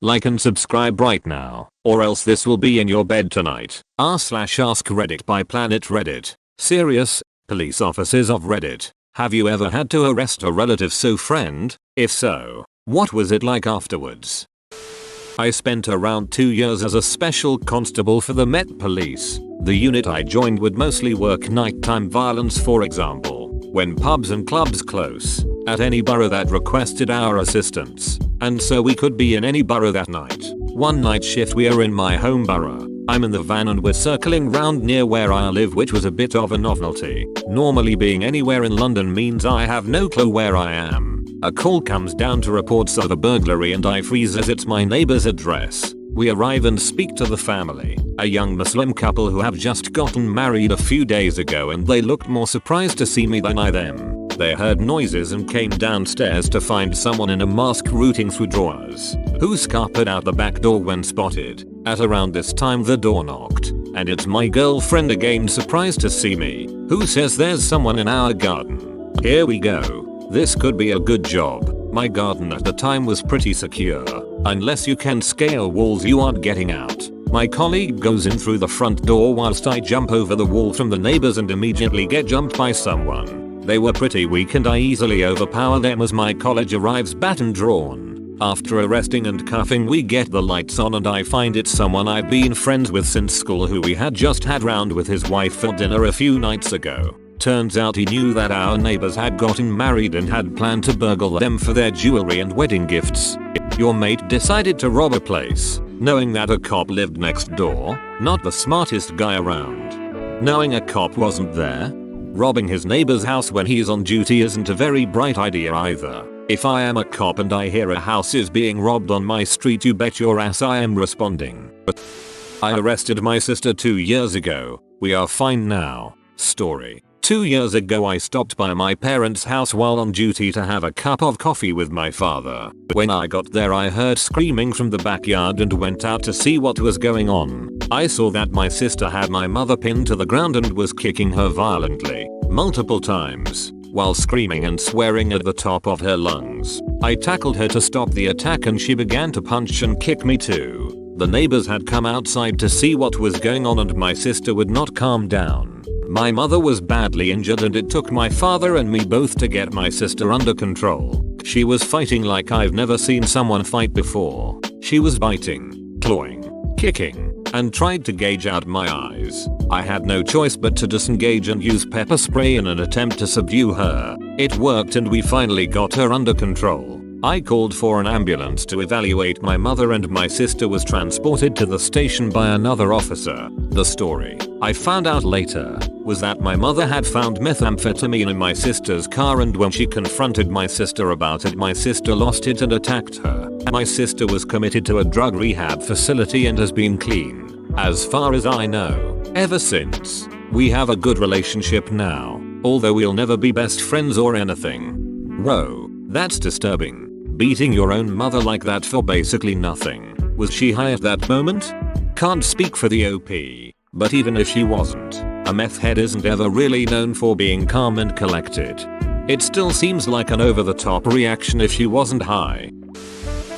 Like and subscribe right now, or else this will be in your bed tonight. r/AskReddit by Planet Reddit. Serious, police officers of Reddit. Have you ever had to arrest a relative so friend? If so, what was it like afterwards? I spent around 2 years as a special constable for the Met Police. The unit I joined would mostly work nighttime violence, for example, when pubs and clubs close, at any borough that requested our assistance, and so we could be in any borough that night. One night shift we are in my home borough. I'm in the van and we're circling round near where I live, which was a bit of a novelty. Normally being anywhere in London means I have no clue where I am. A call comes down to reports of a burglary and I freeze as it's my neighbor's address. We arrive and speak to the family, a young Muslim couple who have just gotten married a few days ago, and they looked more surprised to see me than I them. They heard noises and came downstairs to find someone in a mask rooting through drawers, who scampered out the back door when spotted. At around this time the door knocked, and it's my girlfriend again, surprised to see me, who says there's someone in our garden. Here we go. This could be a good job. My garden at the time was pretty secure. Unless you can scale walls, you aren't getting out. My colleague goes in through the front door whilst I jump over the wall from the neighbors and immediately get jumped by someone. They were pretty weak and I easily overpower them as my colleague arrives, baton drawn. After arresting and cuffing, we get the lights on and I find it's someone I've been friends with since school, who we had just had round with his wife for dinner a few nights ago. Turns out he knew that our neighbors had gotten married and had planned to burgle them for their jewelry and wedding gifts. Your mate decided to rob a place, knowing that a cop lived next door. Not the smartest guy around. Knowing a cop wasn't there. Robbing his neighbor's house when he's on duty isn't a very bright idea either. If I am a cop and I hear a house is being robbed on my street, you bet your ass I am responding. I arrested my sister 2 years ago. We are fine now. Story. 2 years ago I stopped by my parents' house while on duty to have a cup of coffee with my father. When I got there I heard screaming from the backyard and went out to see what was going on. I saw that my sister had my mother pinned to the ground and was kicking her violently, multiple times, while screaming and swearing at the top of her lungs. I tackled her to stop the attack and she began to punch and kick me too. The neighbors had come outside to see what was going on and my sister would not calm down. My mother was badly injured and it took my father and me both to get my sister under control. She was fighting like I've never seen someone fight before. She was biting, clawing, kicking, and tried to gouge out my eyes. I had no choice but to disengage and use pepper spray in an attempt to subdue her. It worked and we finally got her under control. I called for an ambulance to evaluate my mother and my sister was transported to the station by another officer. The story I found out later was that my mother had found methamphetamine in my sister's car, and when she confronted my sister about it, my sister lost it and attacked her. My sister was committed to a drug rehab facility and has been clean, as far as I know, ever since. We have a good relationship now, although we'll never be best friends or anything. Whoa, that's disturbing. Beating your own mother like that for basically nothing. Was she high at that moment? Can't speak for the OP, but even if she wasn't, a meth head isn't ever really known for being calm and collected. It still seems like an over-the-top reaction if she wasn't high.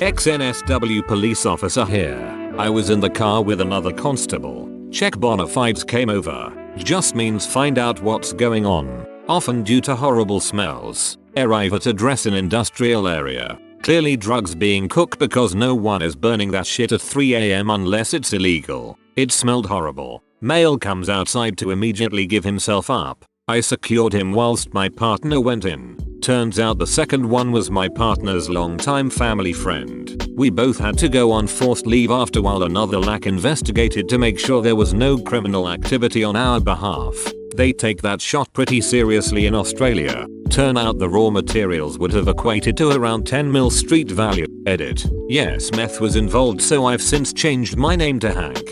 XNSW police officer here. I was in the car with another constable. Check bona fides came over. Just means find out what's going on. Often due to horrible smells. Arrive at address in industrial area. Clearly drugs being cooked because no one is burning that shit at 3 AM unless it's illegal. It smelled horrible. Male comes outside to immediately give himself up. I secured him whilst my partner went in. Turns out the second one was my partner's longtime family friend. We both had to go on forced leave after while another LAC investigated to make sure there was no criminal activity on our behalf. They take that shot pretty seriously in Australia. Turn out the raw materials would have equated to around 10 mil street value. Edit. Yes, meth was involved, so I've since changed my name to Hank.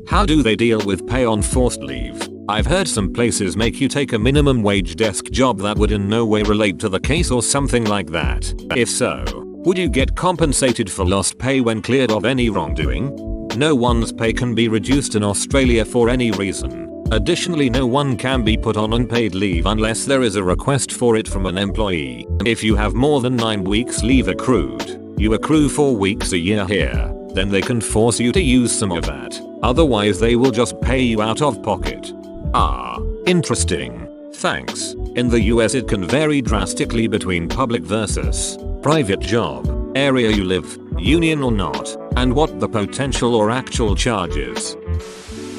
How do they deal with pay on forced leave? I've heard some places make you take a minimum wage desk job that would in no way relate to the case or something like that. If so, would you get compensated for lost pay when cleared of any wrongdoing? No one's pay can be reduced in Australia for any reason. Additionally, no one can be put on unpaid leave unless there is a request for it from an employee. If you have more than 9 weeks leave accrued, you accrue 4 weeks a year here. then they can force you to use some of that. Otherwise they will just pay you out of pocket. Ah, interesting. Thanks. In the US it can vary drastically between public versus private job, area you live, union or not, and what the potential or actual charge is.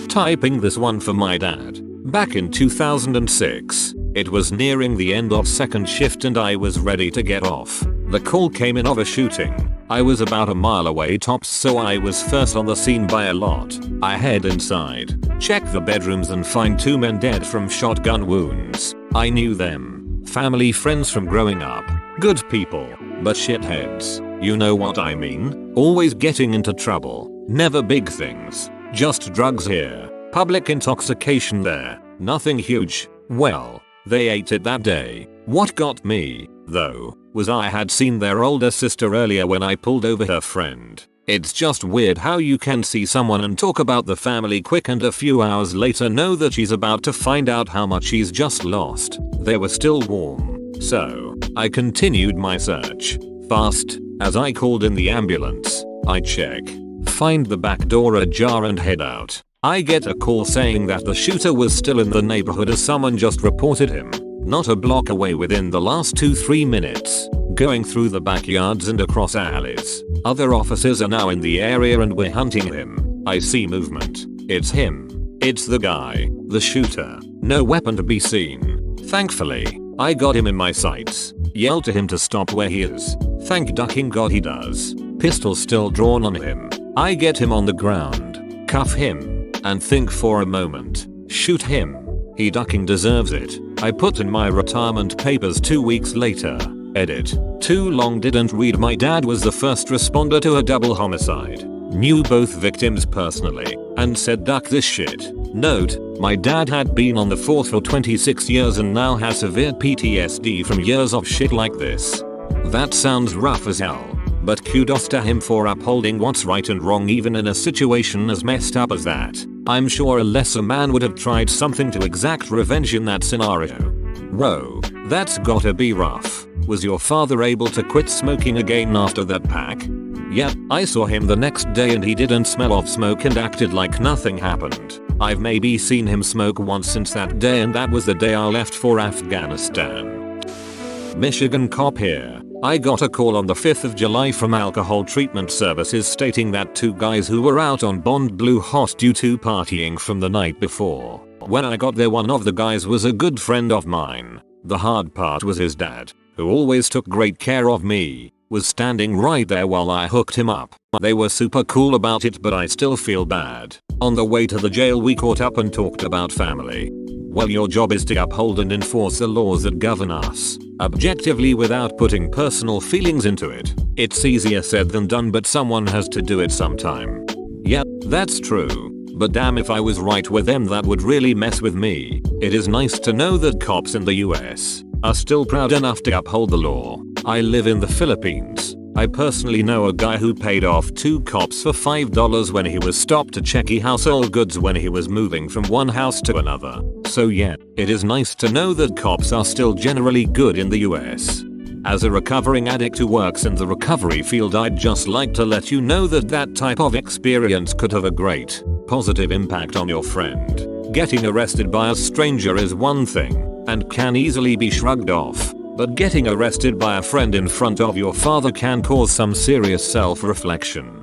Typing this one for my dad. Back in 2006, it was nearing the end of second shift and I was ready to get off. The call came in of a shooting. I was about a mile away tops, so I was first on the scene by a lot. I head inside, check the bedrooms and find 2 men dead from shotgun wounds. I knew them. Family friends from growing up. Good people, but shitheads. You know what I mean? Always getting into trouble. Never big things. Just drugs here. Public intoxication there. Nothing huge. Well, they ate it that day. What got me, though, was I had seen their older sister earlier when I pulled over her friend. It's just weird how you can see someone and talk about the family quick and a few hours later know that she's about to find out how much she's just lost. They were still warm. So, I continued my search. Fast, as I called in the ambulance. I check. Find the back door ajar and head out. I get a call saying that the shooter was still in the neighborhood as someone just reported him. Not a block away within the last 2-3 minutes. Going through the backyards and across alleys. Other officers are now in the area and we're hunting him. I see movement. It's him. It's the guy. The shooter. No weapon to be seen. Thankfully, I got him in my sights. Yell to him to stop where he is. Thank ducking God he does. Pistol still drawn on him. I get him on the ground. Cuff him. And think for a moment. Shoot him. He ducking deserves it. I put in my retirement papers 2 weeks later. Edit. Too long didn't read. My dad was the first responder to a double homicide. Knew both victims personally. And said duck this shit. Note, my dad had been on the force for 26 years and now has severe PTSD from years of shit like this. That sounds rough as hell. But kudos to him for upholding what's right and wrong even in a situation as messed up as that. I'm sure a lesser man would have tried something to exact revenge in that scenario. Whoa, that's gotta be rough. Was your father able to quit smoking again after that pack? Yep, I saw him the next day and he didn't smell of smoke and acted like nothing happened. I've maybe seen him smoke once since that day and that was the day I left for Afghanistan. Michigan cop here. I got a call on the 5th of July from Alcohol Treatment Services stating that 2 guys who were out on bond blew hot due to partying from the night before. When I got there, one of the guys was a good friend of mine. The hard part was his dad, who always took great care of me, was standing right there while I hooked him up. They were super cool about it, but I still feel bad. On the way to the jail we caught up and talked about family. Well, your job is to uphold and enforce the laws that govern us, objectively without putting personal feelings into it. It's easier said than done, but someone has to do it sometime. Yep, that's true. But damn, if I was right with them that would really mess with me. It is nice to know that cops in the US are still proud enough to uphold the law. I live in the Philippines. I personally know a guy who paid off 2 cops for $5 when he was stopped to check household goods when he was moving from one house to another. So yeah, it is nice to know that cops are still generally good in the US. As a recovering addict who works in the recovery field, I'd just like to let you know that that type of experience could have a great, positive impact on your friend. Getting arrested by a stranger is one thing, and can easily be shrugged off. But getting arrested by a friend in front of your father can cause some serious self-reflection.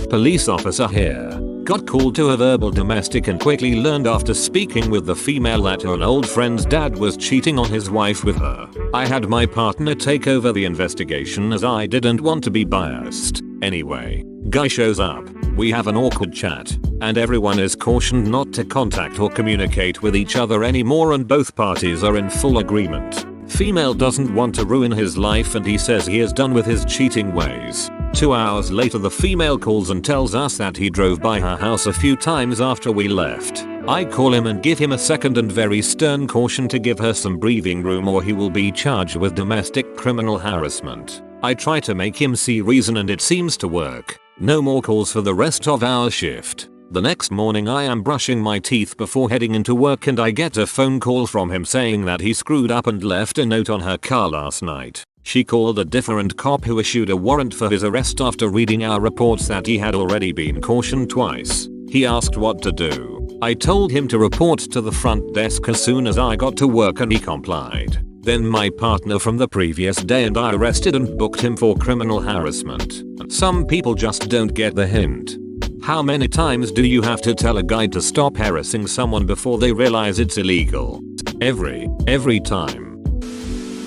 Police officer here. Got called to a verbal domestic and quickly learned after speaking with the female that her old friend's dad was cheating on his wife with her. I had my partner take over the investigation as I didn't want to be biased. Anyway, guy shows up. We have an awkward chat, and everyone is cautioned not to contact or communicate with each other anymore, and both parties are in full agreement. Female doesn't want to ruin his life and he says he is done with his cheating ways. 2 hours later the female calls and tells us that he drove by her house a few times after we left. I call him and give him a second and very stern caution to give her some breathing room or he will be charged with domestic criminal harassment. I try to make him see reason and it seems to work. No more calls for the rest of our shift. The next morning I am brushing my teeth before heading into work and I get a phone call from him saying that he screwed up and left a note on her car last night. She called a different cop who issued a warrant for his arrest after reading our reports that he had already been cautioned twice. He asked what to do. I told him to report to the front desk as soon as I got to work and he complied. Then my partner from the previous day and I arrested and booked him for criminal harassment. Some people just don't get the hint. How many times do you have to tell a guy to stop harassing someone before they realize it's illegal? Every time.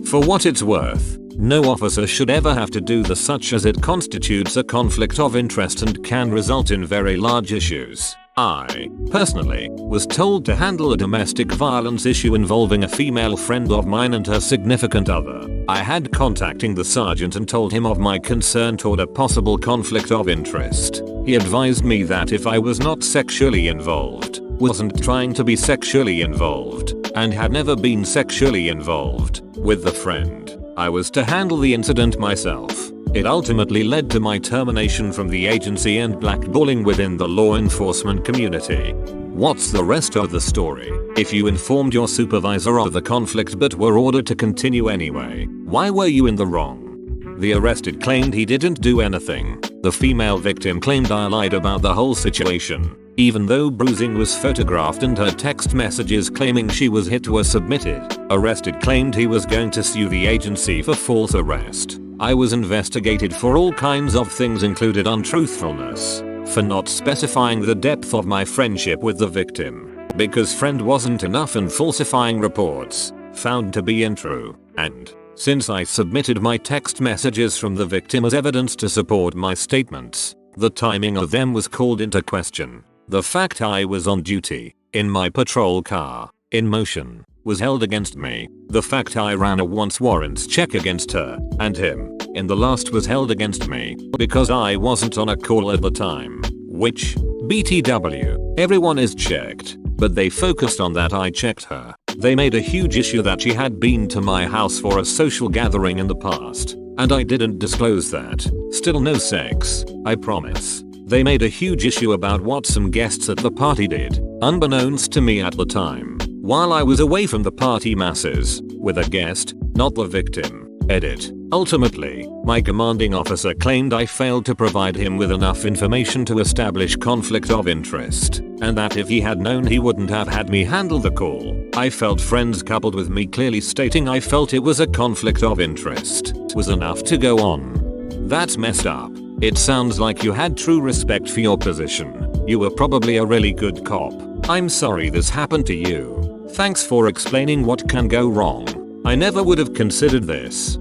For what it's worth, no officer should ever have to do this, such as it constitutes a conflict of interest and can result in very large issues. I, personally, was told to handle a domestic violence issue involving a female friend of mine and her significant other. I had contacting the sergeant and told him of my concern toward a possible conflict of interest. He advised me that if I was not sexually involved, wasn't trying to be sexually involved, and had never been sexually involved with the friend, I was to handle the incident myself. It ultimately led to my termination from the agency and blackballing within the law enforcement community. What's the rest of the story? If you informed your supervisor of the conflict but were ordered to continue anyway, why were you in the wrong? The arrested claimed he didn't do anything. The female victim claimed I lied about the whole situation, even though bruising was photographed and her text messages claiming she was hit were submitted. Arrested claimed he was going to sue the agency for false arrest. I was investigated for all kinds of things, included untruthfulness, for not specifying the depth of my friendship with the victim, because friend wasn't enough, and falsifying reports, found to be untrue, and since I submitted my text messages from the victim as evidence to support my statements, the timing of them was called into question. The fact I was on duty, in my patrol car, in motion, was held against me. The fact I ran a once warrants check against her and him in the last was held against me because I wasn't on a call at the time, which, BTW, everyone is checked, but they focused on that I checked her. They made a huge issue that she had been to my house for a social gathering in the past, and I didn't disclose that. Still no sex, I promise. They made a huge issue about what some guests at the party did, unbeknownst to me at the time, while I was away from the party masses, with a guest, not the victim. Edit. Ultimately, my commanding officer claimed I failed to provide him with enough information to establish conflict of interest, and that if he had known he wouldn't have had me handle the call. I felt friends coupled with me clearly stating I felt it was a conflict of interest was enough to go on. That's messed up. It sounds like you had true respect for your position. You were probably a really good cop. I'm sorry this happened to you. Thanks for explaining what can go wrong. I never would have considered this.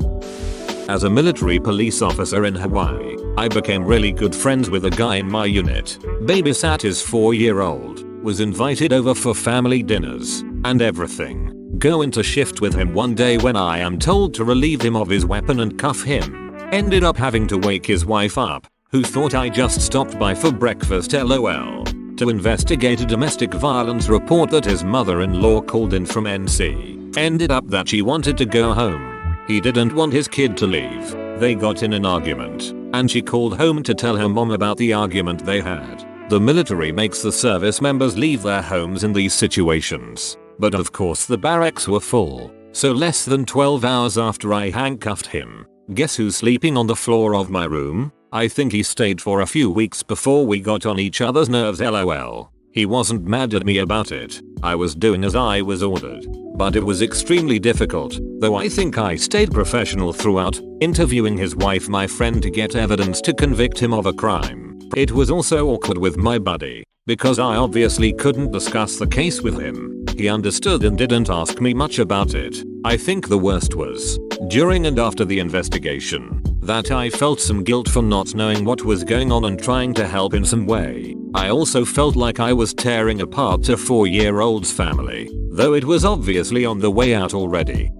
As a military police officer in Hawaii, I became really good friends with a guy in my unit. Babysat his 4-year-old, was invited over for family dinners, and everything. Go into shift with him one day when I am told to relieve him of his weapon and cuff him. Ended up having to wake his wife up, who thought I just stopped by for breakfast lol, to investigate a domestic violence report that his mother-in-law called in from NC. Ended up that she wanted to go home. He didn't want his kid to leave. They got in an argument, and she called home to tell her mom about the argument they had. The military makes the service members leave their homes in these situations. But of course the barracks were full, so less than 12 hours after I handcuffed him, guess who's sleeping on the floor of my room? I think he stayed for a few weeks before we got on each other's nerves lol. He wasn't mad at me about it. I was doing as I was ordered. But it was extremely difficult, though I think I stayed professional throughout, interviewing his wife, my friend, to get evidence to convict him of a crime. It was also awkward with my buddy, because I obviously couldn't discuss the case with him. He understood and didn't ask me much about it. I think the worst was, during and after the investigation, that I felt some guilt for not knowing what was going on and trying to help in some way. I also felt like I was tearing apart a 4-year-old's family, though it was obviously on the way out already.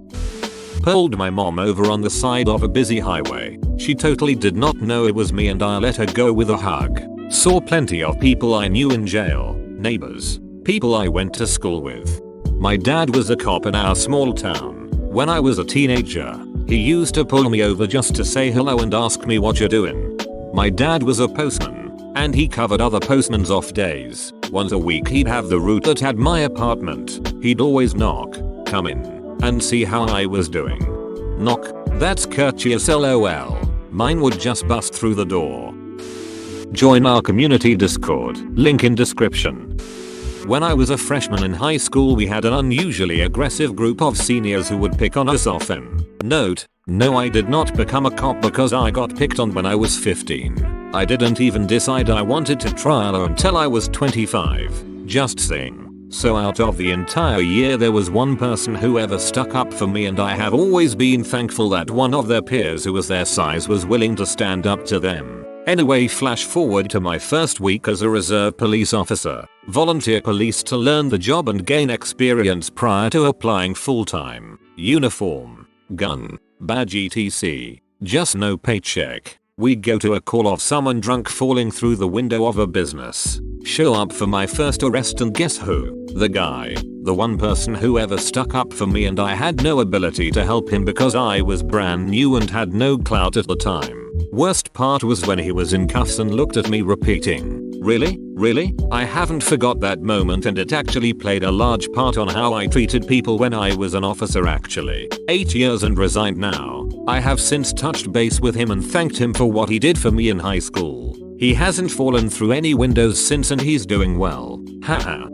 Pulled my mom over on the side of a busy highway. She totally did not know it was me and I let her go with a hug. Saw plenty of people I knew in jail, neighbors, people I went to school with. My dad was a cop in our small town. When I was a teenager, he used to pull me over just to say hello and ask me what you're doing. My dad was a postman, and he covered other postmen's off days. Once a week he'd have the route that had my apartment. He'd always knock, come in, and see how I was doing. Knock, That's courteous lol. Mine would just bust through the door. Join our community Discord, link in description. When I was a freshman in high school we had an unusually aggressive group of seniors who would pick on us often. Note, no, I did not become a cop because I got picked on when I was 15. I didn't even decide I wanted to trial until I was 25. Just saying. So out of the entire year there was one person who ever stuck up for me, and I have always been thankful that one of their peers who was their size was willing to stand up to them. Anyway, flash forward to my first week as a reserve police officer. Volunteer police to learn the job and gain experience prior to applying full time. Uniform, gun, badge etc. Just no paycheck. We go to a call of someone drunk falling through the window of a business. Show up for my first arrest and guess who? The guy. The one person who ever stuck up for me, and I had no ability to help him because I was brand new and had no clout at the time. Worst part was when he was in cuffs and looked at me repeating, "Really? Really?" I haven't forgot that moment, and it actually played a large part on how I treated people when I was an officer actually. 8 years and resigned now. I have since touched base with him and thanked him for what he did for me in high school. He hasn't fallen through any windows since and he's doing well. Haha.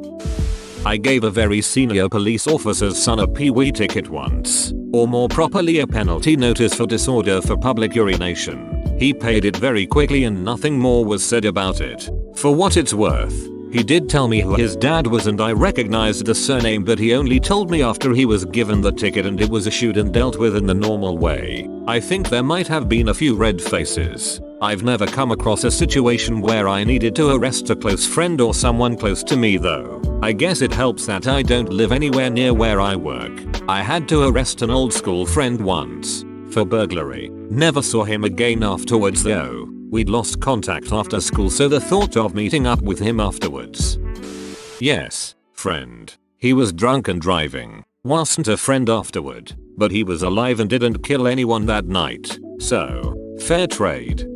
I gave a very senior police officer's son a pee-wee ticket once. Or more properly a penalty notice for disorder for public urination. He paid it very quickly and nothing more was said about it. For what it's worth, he did tell me who his dad was and I recognized the surname, but he only told me after he was given the ticket and it was issued and dealt with in the normal way. I think there might have been a few red faces. I've never come across a situation where I needed to arrest a close friend or someone close to me though. I guess it helps that I don't live anywhere near where I work. I had to arrest an old school friend once for burglary. Never saw him again afterwards though. We'd lost contact after school, so the thought of meeting up with him afterwards. Yes, friend. He was drunk and driving. Wasn't a friend afterward, but he was alive and didn't kill anyone that night. So, fair trade.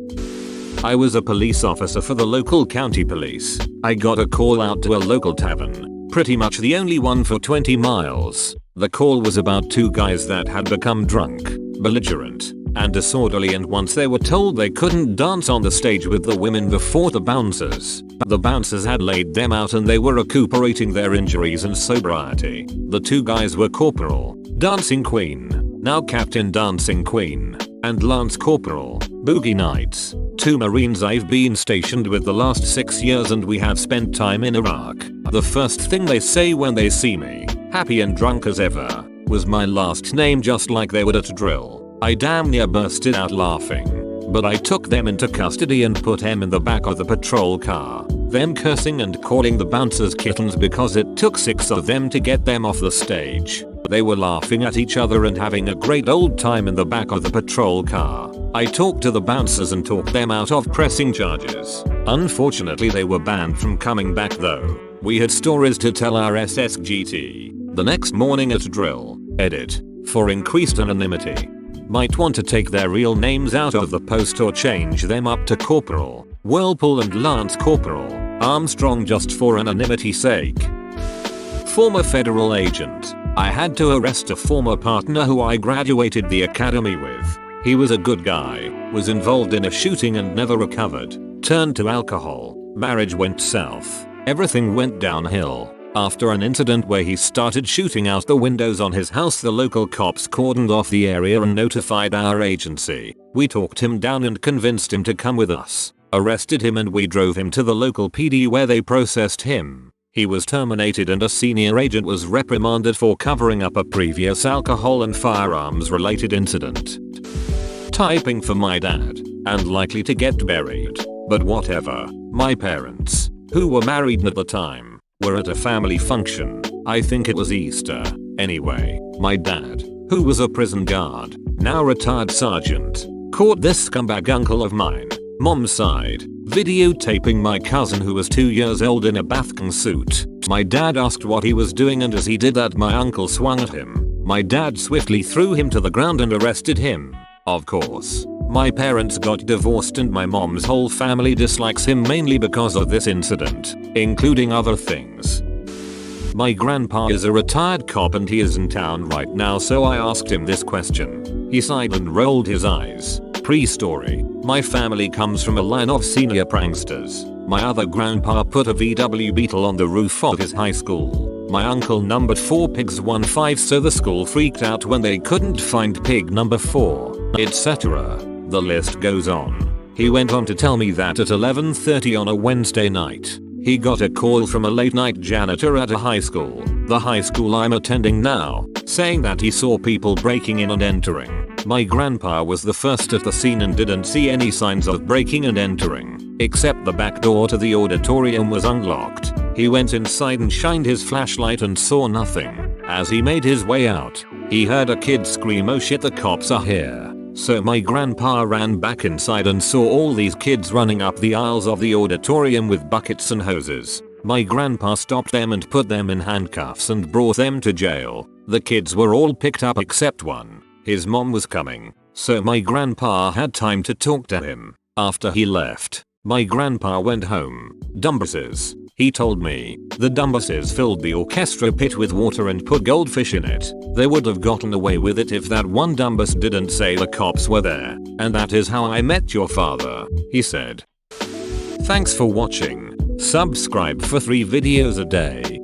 I was a police officer for the local county police. I got a call out to a local tavern, pretty much the only one for 20 miles. The call was about two guys that had become drunk, belligerent, and disorderly, and once they were told they couldn't dance on the stage with the women before the bouncers had laid them out and they were recuperating their injuries and sobriety. The two guys were Corporal, Dancing Queen, now Captain Dancing Queen, and Lance Corporal, Boogie Nights, two Marines I've been stationed with the last 6 years, and we have spent time in Iraq. The first thing they say when they see me, happy and drunk as ever, was my last name, just like they would at a drill. I damn near bursted out laughing, but I took them into custody and put them in the back of the patrol car, them cursing and calling the bouncers kittens because it took 6 of them to get them off the stage. They were laughing at each other and having a great old time in the back of the patrol car. I talked to the bouncers and talked them out of pressing charges. Unfortunately they were banned from coming back though. We had stories to tell our SSGT. The next morning at drill, edit, for increased anonymity. Might want to take their real names out of the post or change them up to Corporal, Whirlpool and Lance Corporal Armstrong just for anonymity's sake. Former federal agent. I had to arrest a former partner who I graduated the academy with. He was a good guy, was involved in a shooting and never recovered. Turned to alcohol. Marriage went south. Everything went downhill. After an incident where he started shooting out the windows on his house, the local cops cordoned off the area and notified our agency. We talked him down and convinced him to come with us. Arrested him and we drove him to the local PD where they processed him. He was terminated and a senior agent was reprimanded for covering up a previous alcohol and firearms related incident. Typing for my dad, and likely to get buried. But whatever. My parents, who were married at the time, were at a family function. I think it was Easter. Anyway, my dad, who was a prison guard, now retired sergeant, caught this scumbag uncle of mine, mom's side, videotaping my cousin who was 2 years old in a bathing suit. My dad asked what he was doing, and as he did that my uncle swung at him. My dad swiftly threw him to the ground and arrested him. Of course, my parents got divorced and my mom's whole family dislikes him mainly because of this incident, including other things. My grandpa is a retired cop and he is in town right now, so I asked him this question. He sighed and rolled his eyes. Pre-story. My family comes from a line of senior pranksters. My other grandpa put a VW Beetle on the roof of his high school. My uncle numbered 4 pigs 1-5 so the school freaked out when they couldn't find pig number 4, etc. The list goes on. He went on to tell me that at 11:30 on a Wednesday night, he got a call from a late night janitor at a high school, the high school I'm attending now, saying that he saw people breaking in and entering. My grandpa was the first at the scene and didn't see any signs of breaking and entering, except the back door to the auditorium was unlocked. He went inside and shined his flashlight and saw nothing. As he made his way out, he heard a kid scream, "Oh shit, the cops are here." So my grandpa ran back inside and saw all these kids running up the aisles of the auditorium with buckets and hoses. My grandpa stopped them and put them in handcuffs and brought them to jail. The kids were all picked up except one. His mom was coming, so my grandpa had time to talk to him. After he left, my grandpa went home. Dumbasses. He told me, the dumbasses filled the orchestra pit with water and put goldfish in it. They would have gotten away with it if that one dumbass didn't say the cops were there. And that is how I met your father, he said. Thanks for watching. Subscribe for 3 videos a day.